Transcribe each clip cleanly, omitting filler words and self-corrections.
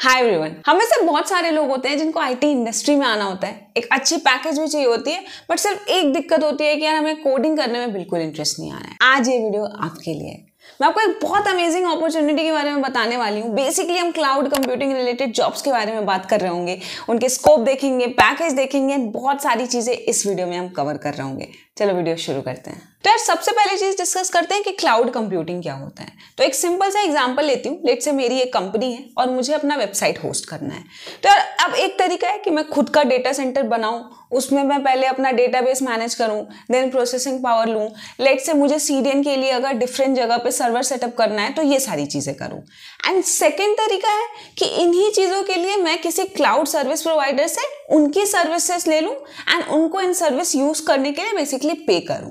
Hi everyone, हमें से बहुत सारे लोग होते हैं जिनको आईटी इंडस्ट्री में आना होता है। एक अच्छी पैकेज भी चाहिए होती है, बट सिर्फ एक दिक्कत होती है कि यार हमें कोडिंग करने में बिल्कुल इंटरेस्ट नहीं आ रहा है। आज ये वीडियो आपके लिए है। मैं आपको एक बहुत अमेजिंग अपॉर्चुनिटी के बारे में बताने वाली हूँ। बेसिकली हम क्लाउड कंप्यूटिंग रिलेटेड जॉब्स के बारे में बात कर रहे होंगे, उनके स्कोप देखेंगे, पैकेज देखेंगे, बहुत सारी चीजें इस वीडियो में हम कवर कर रहे होंगे। चलो वीडियो शुरू करते हैं। तो यार सबसे पहले चीज डिस्कस करते हैं कि क्लाउड कंप्यूटिंग क्या होता है। तो एक सिंपल सा एग्जांपल लेती हूँ। लेट्स से मेरी एक कंपनी है और मुझे अपना वेबसाइट होस्ट करना है। तो यार अब एक तरीका है कि मैं खुद का डेटा सेंटर बनाऊं, उसमें मैं पहले अपना डेटाबेस मैनेज करूं, देन प्रोसेसिंग पावर लूं। लेट्स से मुझे सीडीएन के लिए अगर डिफरेंट जगह पे सर्वर सेटअप करना है तो ये सारी चीजें करूं। एंड सेकेंड तरीका है कि इन्हीं चीजों के लिए मैं किसी क्लाउड सर्विस प्रोवाइडर से उनकी सर्विसेज ले लूं एंड उनको इन सर्विस यूज करने के लिए बेसिकली पे करूं।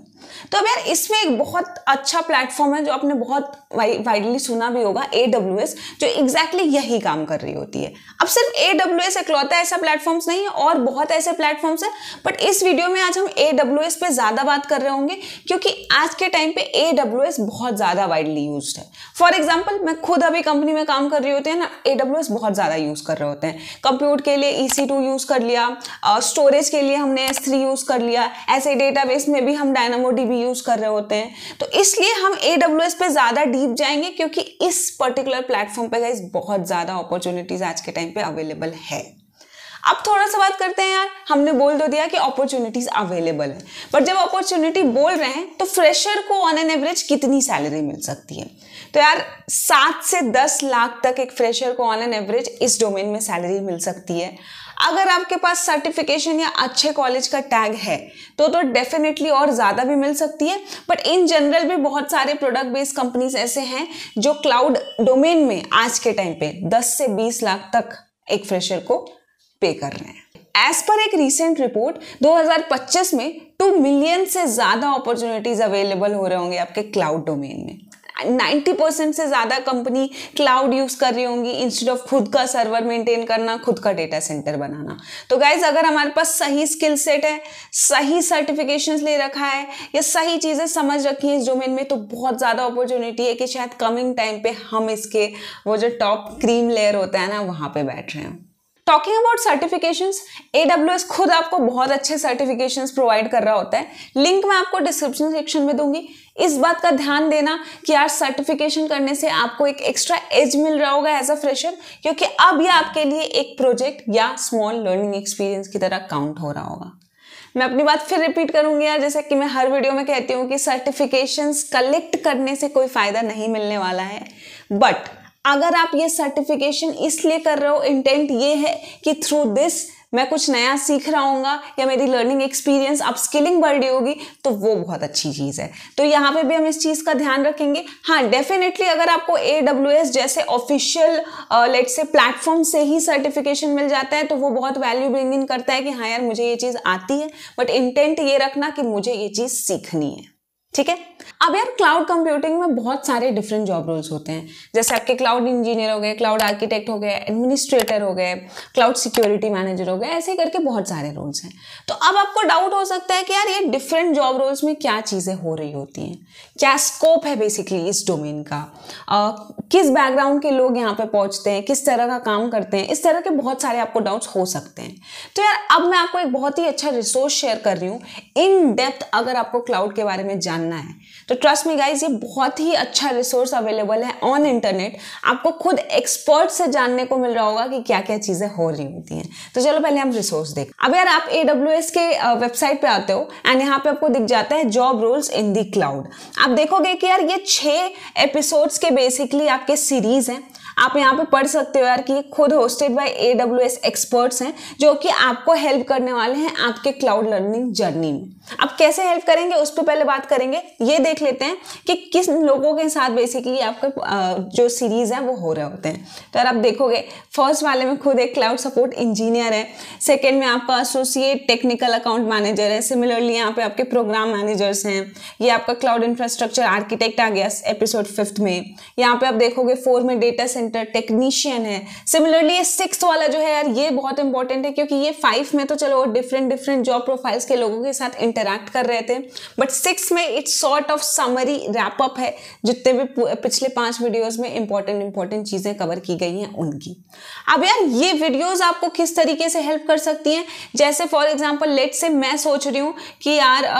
तो अब यार इसमें एक बहुत अच्छा प्लेटफॉर्म है जो आपने बहुत वाइडली सुना भी होगा, AWS, जो एग्जैक्टली यही काम कर रही होती है। अब सिर्फ AWS इकलौता ऐसा प्लेटफॉर्म्स नहीं है, और बहुत ऐसे प्लेटफॉर्म्स है, बट इस वीडियो में आज हम AWS पे ज्यादा बात कर रहे होंगे क्योंकि आज के टाइम पे AWS बहुत ज्यादा वाइडली यूज्ड है। फॉर एग्जाम्पल मैं खुद अभी कंपनी में काम कर रही होती है ना, AWS बहुत ज्यादा यूज कर रहे होते हैं। कंप्यूट के लिए EC2 यूज कर लिया, स्टोरेज के लिए हमने S3 यूज कर लिया, ऐसे डेटाबेस में भी हम DynamoDB यूज कर रहे होते हैं। तो इसलिए हम AWS पे ज्यादा डीप जाएंगे क्योंकि इस पर्टिकुलर प्लेटफॉर्म पे गाइस बहुत ज्यादा अपॉर्चुनिटीज आज के टाइम पे अवेलेबल है। अब थोड़ा सा बात करते हैं यार, हमने बोल तो दिया कि अपॉर्चुनिटीज अवेलेबल है, बट जब अपॉर्चुनिटी बोल रहे हैं तो फ्रेशर को ऑन एन एवरेज कितनी सैलरी मिल सकती है? तो यार 7 से 10 लाख तक एक फ्रेशर को ऑन एन एवरेज इस डोमेन में सैलरी मिल सकती है। अगर आपके पास सर्टिफिकेशन या अच्छे कॉलेज का टैग है तो डेफिनेटली और ज्यादा भी मिल सकती है। बट इन जनरल भी बहुत सारे प्रोडक्ट बेस्ड कंपनीज ऐसे हैं जो क्लाउड डोमेन में आज के टाइम पे 10 से 20 लाख तक एक फ्रेशर को पे कर रहे हैं। एज पर एक रिसेंट रिपोर्ट 2025 में 2 मिलियन से ज्यादा अपॉर्चुनिटीज अवेलेबल हो रहे होंगे आपके क्लाउड डोमेन में। 90% से ज्यादा कंपनी क्लाउड यूज कर रही होंगी इंस्टेड ऑफ खुद का सर्वर मेंटेन करना, खुद का डेटा सेंटर बनाना। तो गाइज अगर हमारे पास सही स्किल सेट है, सही सर्टिफिकेशंस ले रखा है या सही चीजें समझ रखी है इस डोमेन में, तो बहुत ज्यादा अपॉर्चुनिटी है कि शायद कमिंग टाइम पे हम इसके वो जो टॉप क्रीम लेयर होता है ना, वहां पे बैठ रहे हैं। टॉकिंग अबाउट सर्टिफिकेशंस, AWS खुद आपको बहुत अच्छे सर्टिफिकेशंस प्रोवाइड कर रहा होता है। लिंक मैं आपको डिस्क्रिप्शन सेक्शन में दूंगी। इस बात का ध्यान देना कि यार सर्टिफिकेशन करने से आपको एक एक्स्ट्रा एज मिल रहा होगा एज अ फ्रेशर, क्योंकि अब ये आपके लिए एक प्रोजेक्ट या स्मॉल लर्निंग एक्सपीरियंस की तरह काउंट हो रहा होगा। मैं अपनी बात फिर रिपीट करूंगी यार, जैसे कि मैं हर वीडियो में कहती हूँ कि सर्टिफिकेशंस कलेक्ट करने से कोई फायदा नहीं मिलने वाला है, बट अगर आप ये सर्टिफिकेशन इसलिए कर रहे हो, इंटेंट ये है कि थ्रू दिस मैं कुछ नया सीख रहा हूँगा या मेरी लर्निंग एक्सपीरियंस अपस्किलिंग बढ़ रही होगी, तो वो बहुत अच्छी चीज़ है। तो यहाँ पे भी हम इस चीज़ का ध्यान रखेंगे। हाँ, डेफिनेटली अगर आपको AWS जैसे ऑफिशियल लेट्स से प्लेटफॉर्म से ही सर्टिफिकेशन मिल जाता है तो वो बहुत वैल्यू ब्रिंग इन करता है कि हाँ यार मुझे ये चीज़ आती है, बट इंटेंट ये रखना कि मुझे ये चीज़ सीखनी है। ठीक है। अब यार क्लाउड कंप्यूटिंग में बहुत सारे डिफरेंट जॉब रोल्स होते हैं, जैसे आपके क्लाउड इंजीनियर हो गए, क्लाउड आर्किटेक्ट हो गए, एडमिनिस्ट्रेटर हो गए, क्लाउड सिक्योरिटी मैनेजर हो गए, ऐसे करके बहुत सारे रोल्स हैं। तो अब आपको डाउट हो सकता है कि यार ये डिफरेंट जॉब रोल्स में क्या चीजें हो रही होती हैं, क्या स्कोप है बेसिकली इस डोमेन का, किस बैकग्राउंड के लोग यहाँ पे पहुंचते हैं, किस तरह का काम करते हैं, इस तरह के बहुत सारे आपको डाउट्स हो सकते हैं। तो यार अब मैं आपको एक बहुत ही अच्छा रिसोर्स शेयर कर रही हूँ इन डेप्थ। अगर आपको क्लाउड के बारे में जानना है तो ट्रस्ट मी गाइज, ये बहुत ही अच्छा रिसोर्स अवेलेबल है ऑन इंटरनेट। आपको खुद एक्सपर्ट से जानने को मिल रहा होगा कि क्या क्या चीजें हो रही होती हैं। तो चलो पहले हम रिसोर्स देखें। अब यार आप AWS के वेबसाइट पे आते हो एंड यहाँ पे आपको दिख जाता है job roles in the cloud. आप देखोगे कि यार ये 6 एपिसोड्स के बेसिकली आपके सीरीज हैं। आप यहाँ पे पढ़ सकते हो यार कि ये खुद होस्टेड बाय AWS एक्सपर्ट्स हैं जो कि आपको हेल्प करने वाले हैं आपके क्लाउड लर्निंग जर्नी में। अब कैसे हेल्प करेंगे उस पर पहले बात करेंगे। ये देख लेते हैं कि किस लोगों के साथ बेसिकली आपका जो सीरीज है वो हो रहे होते हैं। तो यार आप देखोगे फर्स्ट वाले में खुद एक क्लाउड सपोर्ट इंजीनियर है, सेकेंड में आपका एसोसिएट टेक्निकल अकाउंट मैनेजर है, सिमिलरली यहाँ पे आपके प्रोग्राम मैनेजर्स हैं, ये आपका क्लाउड इंफ्रास्ट्रक्चर आर्किटेक्ट आ गया एपिसोड 5 में। यहाँ पे आप देखोगे 4 में डेटा सेंटर सेंटर, टेक्नीशियन है। सिमिलरली ये 6th वाला जो है यार, ये बहुत इंपॉर्टेंट है क्योंकि ये 5 में तो चलो डिफरेंट जॉब प्रोफाइल्स के लोगों के साथ इंटरैक्ट कर रहे थे, बट 6 में it's sort of summary wrap up है जितने भी पिछले 5 वीडियोस में इंपॉर्टेंट चीजें कवर की गई हैं उनकी। अब यार ये वीडियोस आपको किस तरीके से हेल्प कर सकती हैं, जैसे फॉर एग्जांपल लेट्स से मैं सोच रही हूँ कि यार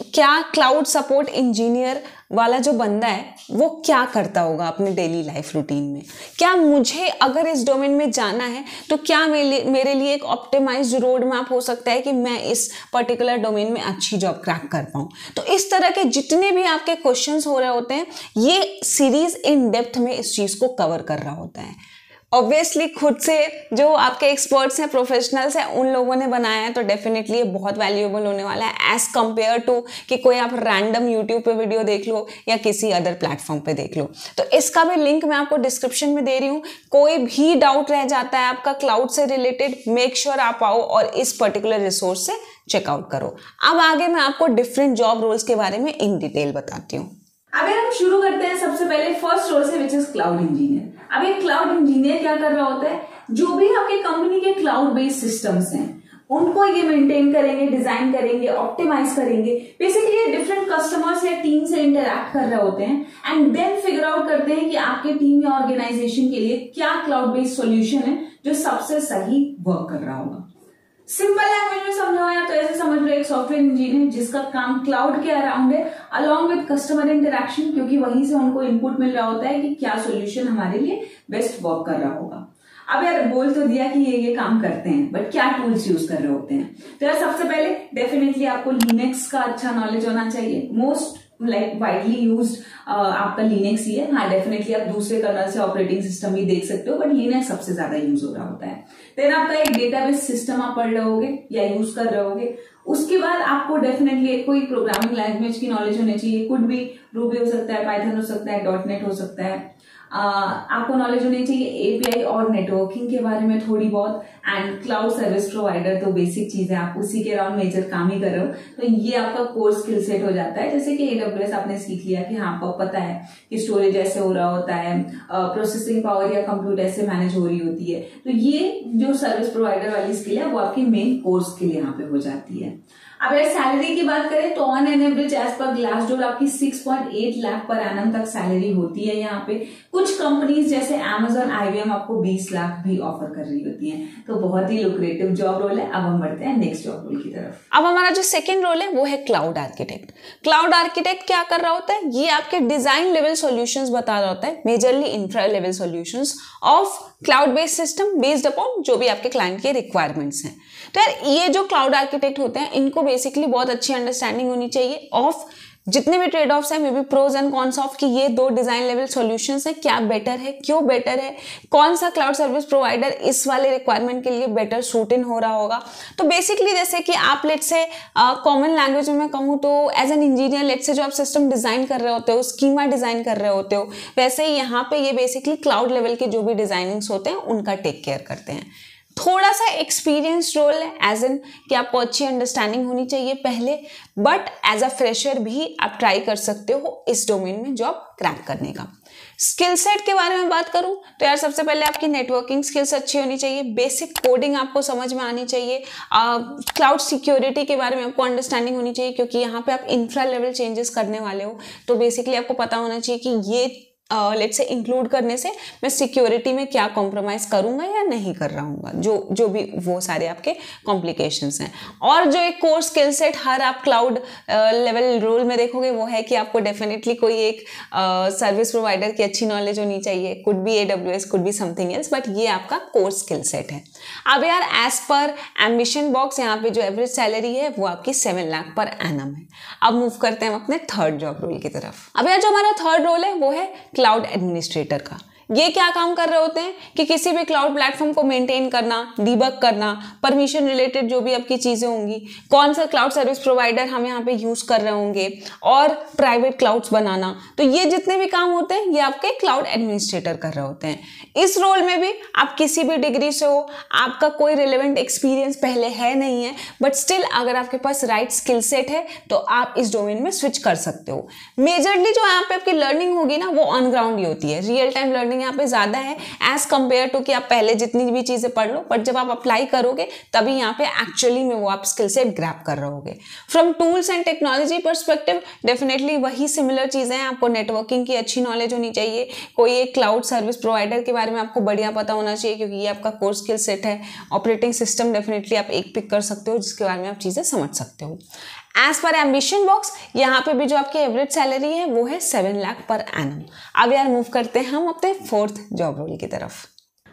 क्या क्लाउड सपोर्ट इंजीनियर वाला जो बंदा है वो क्या करता होगा अपने डेली लाइफ रूटीन में, क्या मुझे अगर इस डोमेन में जाना है तो क्या मेरे लिए एक ऑप्टिमाइज्ड रोड मैप हो सकता है कि मैं इस पर्टिकुलर डोमेन में अच्छी जॉब क्रैक कर पाऊँ। तो इस तरह के जितने भी आपके क्वेश्चंस हो रहे होते हैं, ये सीरीज इन डेप्थ में इस चीज़ को कवर कर रहा होता है। ऑब्वियसली खुद से जो आपके एक्सपर्ट्स हैं, प्रोफेशनल्स हैं, उन लोगों ने बनाया है तो डेफिनेटली ये बहुत वैल्यूएबल होने वाला है एज कंपेयर टू कि कोई आप रैंडम यूट्यूब पे वीडियो देख लो या किसी अदर प्लेटफॉर्म पे देख लो। तो इसका भी लिंक मैं आपको डिस्क्रिप्शन में दे रही हूँ। कोई भी डाउट रह जाता है आपका क्लाउड से रिलेटेड, मेक श्योर आप आओ और इस पर्टिकुलर रिसोर्स से चेकआउट करो। अब आगे मैं आपको डिफरेंट जॉब रोल्स के बारे में इन डिटेल बताती हूँ। अगर हम शुरू करते हैं सबसे पहले फर्स्ट रोल से, विच इज क्लाउड इंजीनियर। अब एक क्लाउड इंजीनियर क्या कर रहा होता है, जो भी आपके कंपनी के क्लाउड बेस्ड सिस्टम्स हैं उनको ये मेंटेन करेंगे, डिजाइन करेंगे, ऑप्टिमाइज करेंगे। बेसिकली ये डिफरेंट कस्टमर्स या टीम से इंटरैक्ट कर रहे होते हैं एंड देन फिगर आउट करते हैं कि आपके टीम या ऑर्गेनाइजेशन के लिए क्या क्लाउड बेस्ड सॉल्यूशन है जो सबसे सही वर्क कर रहा होगा। सिंपल लैंग्वेज में समझाया तो ऐसे समझ लो एक सॉफ्टवेयर इंजीनियर जिसका काम क्लाउड के अराउंड है अलॉन्ग विद कस्टमर इंटरैक्शन, क्योंकि वहीं से उनको इनपुट मिल रहा होता है कि क्या सॉल्यूशन हमारे लिए बेस्ट वर्क कर रहा होगा। अब यार बोल तो दिया कि ये काम करते हैं, बट क्या टूल्स यूज कर रहे होते हैं। तो यार सबसे पहले डेफिनेटली आपको लिनक्स का अच्छा नॉलेज होना चाहिए। मोस्ट वाइडली यूज्ड आपका लिनक्स ही है। हाँ, डेफिनेटली आप दूसरे कर्नल से ऑपरेटिंग सिस्टम भी देख सकते हो, बट लिनक्स सबसे ज्यादा यूज हो रहा होता है। देन आपका एक डेटाबेस सिस्टम आप पढ़ रहे होगे या यूज कर रहे होगे। उसके बाद आपको डेफिनेटली कोई प्रोग्रामिंग लैंग्वेज की नॉलेज होनी चाहिए। कुड भी रूबी हो सकता है, पाइथन हो सकता है, .NET हो सकता है। आपको नॉलेज होनी चाहिए एपीआई और नेटवर्किंग के बारे में थोड़ी बहुत, एंड क्लाउड सर्विस प्रोवाइडर तो बेसिक चीज है, आप उसी के अराउंड मेजर काम ही कर रहे हो, तो ये आपका कोर स्किल सेट हो जाता है। जैसे कि AWS आपने सीख लिया कि हाँ आपको पता है कि स्टोरेज ऐसे हो रहा होता है, प्रोसेसिंग पावर या कंप्यूट ऐसे मैनेज हो रही होती है। तो ये जो सर्विस प्रोवाइडर वाली स्किल है वो आपकी मेन कोर स्किल यहाँ पे हो जाती है। अब अगर सैलरी की बात करें तो ऑन एन एवरेज एज पर ग्लासडोर आपकी 6.8 लाख पर एनम तक सैलरी होती है यहाँ पे। कुछ कंपनीज जैसे Amazon, IBM आपको 20 लाख भी ऑफर कर रही होती हैं। तो बहुत ही लुक्रेटिव जॉब रोल है। अब हम बढ़ते हैं नेक्स्ट जॉब रोल की तरफ। अब हमारा जो सेकंड रोल है वो है क्लाउड आर्किटेक्ट। क्लाउड आर्किटेक्ट क्या कर रहा होता है, ये आपके डिजाइन लेवल सॉल्यूशंस बता रहा होता है, majorly infra level solutions of cloud based system based upon जो भी आपके क्लाइंट के रिक्वायरमेंट्स हैं। तो यार ये जो क्लाउड आर्किटेक्ट होते हैं इनको बेसिकली बहुत अच्छी अंडरस्टैंडिंग होनी चाहिए ऑफ जितने भी ट्रेड ऑफ्स हैं, maybe pros and cons of कि ये दो डिजाइन लेवल सॉल्यूशंस हैं, क्या बेटर है, क्यों बेटर है, कौन सा क्लाउड सर्विस प्रोवाइडर इस वाले रिक्वायरमेंट के लिए बेटर सूट इन हो रहा होगा। तो बेसिकली जैसे कि आप लेट से कॉमन लैंग्वेज में मैं कहूँ तो एज एन इंजीनियर लेट से जो आप सिस्टम डिजाइन कर रहे होते हो, स्कीमा डिजाइन कर रहे होते हो, वैसे ही यहाँ पे ये बेसिकली क्लाउड लेवल के जो भी डिजाइनिंग्स होते हैं उनका टेक केयर करते हैं। थोड़ा सा एक्सपीरियंस रोल है एज एन कि आपको अच्छी अंडरस्टैंडिंग होनी चाहिए पहले, बट एज अ फ्रेशर भी आप ट्राई कर सकते हो इस डोमेन में जॉब क्रैक करने का। स्किल सेट के बारे में बात करूं तो यार सबसे पहले आपकी नेटवर्किंग स्किल्स अच्छी होनी चाहिए, बेसिक कोडिंग आपको समझ में आनी चाहिए, क्लाउड सिक्योरिटी के बारे में आपको अंडरस्टैंडिंग होनी चाहिए क्योंकि यहाँ पे आप इंफ्रा लेवल चेंजेस करने वाले हो। तो बेसिकली आपको पता होना चाहिए कि ये लेट्स से इंक्लूड करने से मैं सिक्योरिटी में क्या कॉम्प्रोमाइज करूंगा या नहीं कर रहा हूँ, जो भी वो सारे आपके कॉम्प्लिकेशंस हैं। और जो एक कोर स्किल सेट हर आप क्लाउड लेवल रोल में देखोगे वो है कि आपको डेफिनेटली कोई एक सर्विस प्रोवाइडर की अच्छी नॉलेज होनी चाहिए, could be AWS, could be something else, but ये आपका कोर स्किल सेट है। अब यार एज पर एम्बिशन बॉक्स यहाँ पे जो एवरेज सैलरी है वो आपकी 7 लाख पर एनम है। अब मूव करते हैं हम अपने थर्ड जॉब रोल की तरफ। अब यार जो हमारा थर्ड रोल है वो है क्लाउड एडमिनिस्ट्रेटर का। ये क्या काम कर रहे होते हैं कि किसी भी क्लाउड प्लेटफॉर्म को मेंटेन करना, डीबग करना, परमिशन रिलेटेड जो भी आपकी चीजें होंगी, कौन सा क्लाउड सर्विस प्रोवाइडर हम यहाँ पे यूज कर रहे होंगे और प्राइवेट क्लाउड्स बनाना, तो ये जितने भी काम होते हैं ये आपके क्लाउड एडमिनिस्ट्रेटर कर रहे होते हैं। इस रोल में भी आप किसी भी डिग्री से हो, आपका कोई रिलेवेंट एक्सपीरियंस पहले है नहीं है, बट स्टिल अगर आपके पास राइट स्किल सेट है तो आप इस डोमेन में स्विच कर सकते हो। मेजरली जो यहाँ पे आपकी लर्निंग होगी ना वो ऑन ग्राउंड ही होती है, रियल टाइम लर्निंग लर्निंग यहाँ पे ज़्यादा है एज कम्पेयर टू कि आप पहले जितनी भी चीज़ें पढ़ लो, बट जब आप अप्लाई करोगे तभी यहाँ पे एक्चुअली में वो आप स्किल सेट ग्रैब कर रहे होगे। From tools and technology perspective definitely वही सिमिलर चीज़ें हैं। आपको नेटवर्किंग की अच्छी नॉलेज होनी चाहिए, कोई एक क्लाउड सर्विस प्रोवाइडर के बारे में आपको बढ़िया पता होना चाहिए क्योंकि ये आपका कोर स्किल सेट है। ऑपरेटिंग सिस्टम डेफिनेटली आप एक पिक कर सकते हो जिसके बारे में आप चीज़ें समझ सकते हो। एज पर एम्बिशन बॉक्स यहाँ पे भी जो आपकी एवरेज सैलरी है वो है 7 लाख पर एनम। अब यार मूव करते हैं हम अपने 4th जॉब रोल की तरफ।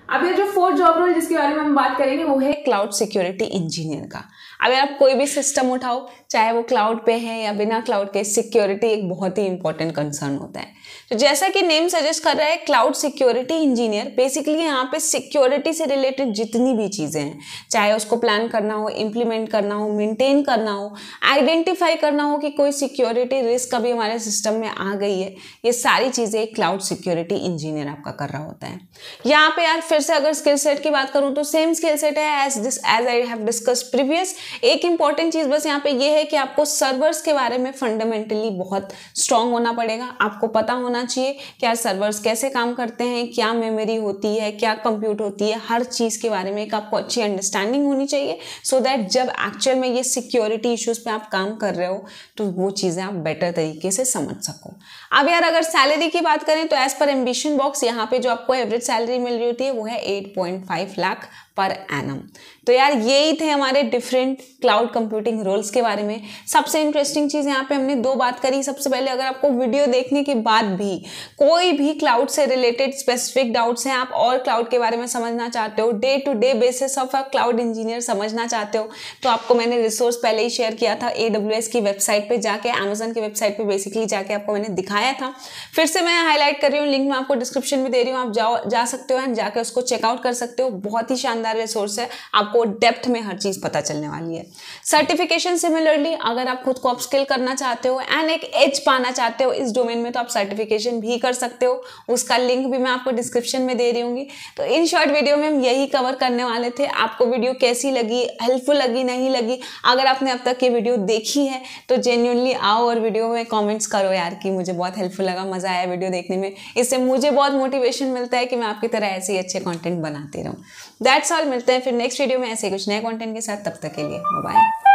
अब ये जो 4th जॉब रोल जिसके बारे में हम बात करेंगे वो है क्लाउड सिक्योरिटी इंजीनियर का। अगर आप कोई भी सिस्टम उठाओ, चाहे वो क्लाउड पे है या बिना क्लाउड के, सिक्योरिटी एक बहुत ही इंपॉर्टेंट कंसर्न होता है। तो जैसा कि नेम सजेस्ट कर रहा है क्लाउड सिक्योरिटी इंजीनियर, बेसिकली यहाँ पे सिक्योरिटी से रिलेटेड जितनी भी चीज़ें हैं, चाहे उसको प्लान करना हो, इम्प्लीमेंट करना हो, मेंटेन करना हो, आइडेंटिफाई करना हो कि कोई सिक्योरिटी रिस्क अभी हमारे सिस्टम में आ गई है, ये सारी चीज़ें क्लाउड सिक्योरिटी इंजीनियर आपका कर रहा होता है। यहाँ पे यार फिर से अगर स्किल सेट की बात करूँ तो सेम स्किल सेट है as I have discussed previous. एक इंपॉर्टेंट चीज़ बस यहाँ पे ये है कि आपको सर्वर्स के बारे में फंडामेंटली बहुत स्ट्रांग होना पड़ेगा। आपको पता होना चाहिए कि यार सर्वर्स कैसे काम करते हैं, क्या मेमोरी होती है, क्या कंप्यूट होती है, हर चीज़ के बारे में एक आपको अच्छी अंडरस्टैंडिंग होनी चाहिए सो दैट जब एक्चुअल में ये सिक्योरिटी इश्यूज पे आप काम कर रहे हो तो वो चीज़ें आप बेटर तरीके से समझ सको। अब यार अगर सैलरी की बात करें तो एज पर एम्बिशन बॉक्स यहाँ पे जो आपको एवरेज सैलरी मिल रही होती है वो है 8.5 लाख पर एनम। तो यार यही थे हमारे डिफरेंट क्लाउड कंप्यूटिंग रोल्स के बारे में। सबसे इंटरेस्टिंग चीज़ यहाँ पे हमने 2 बात करी। सबसे पहले अगर आपको वीडियो देखने के बाद भी कोई भी क्लाउड से रिलेटेड स्पेसिफिक डाउट्स हैं, आप और क्लाउड के बारे में समझना चाहते हो, day to day basis of a cloud engineer समझना चाहते हो, तो आपको मैंने रिसोर्स पहले ही शेयर किया था AWS की वेबसाइट पर जाके, अमेजन की वेबसाइट पर बेसिकली जाके आपको मैंने दिखाया था। फिर से मैं हाईलाइट कर रही हूँ, लिंक मैं आपको डिस्क्रिप्शन में दे रही हूँ, आप जा सकते हो एंड जाके उसको चेकआउट कर सकते हो। बहुत ही शानदार रिसोर्स है, आपको डेप्थ में हर चीज़ पता चलने वाली है। सर्टिफिकेशन सिमिलरली अगर आप खुद को अपस्किल करना चाहते हो एंड एक एज पाना चाहते हो इस डोमेन में तो आप सर्टिफिकेशन भी कर सकते हो, उसका लिंक भी मैं आपको डिस्क्रिप्शन में दे रही हूँ। तो इन शॉर्ट वीडियो में हम यही कवर करने वाले थे। आपको वीडियो कैसी लगी, हेल्पफुल लगी, नहीं लगी? अगर आपने अब तक ये वीडियो देखी है तो जेन्युइनली आओ और वीडियो में कॉमेंट्स करो यार कि मुझे बहुत हेल्पफुल लगा, मज़ा आया वीडियो देखने में, इससे मुझे बहुत मोटिवेशन मिलता है कि मैं आपकी तरह ऐसे ही अच्छे कॉन्टेंट बनाती रहूँ। दैट्स ऑल, मिलते हैं फिर नेक्स्ट वीडियो में ऐसे कुछ नए कंटेंट के साथ। तब तक के लिए बाय बाय।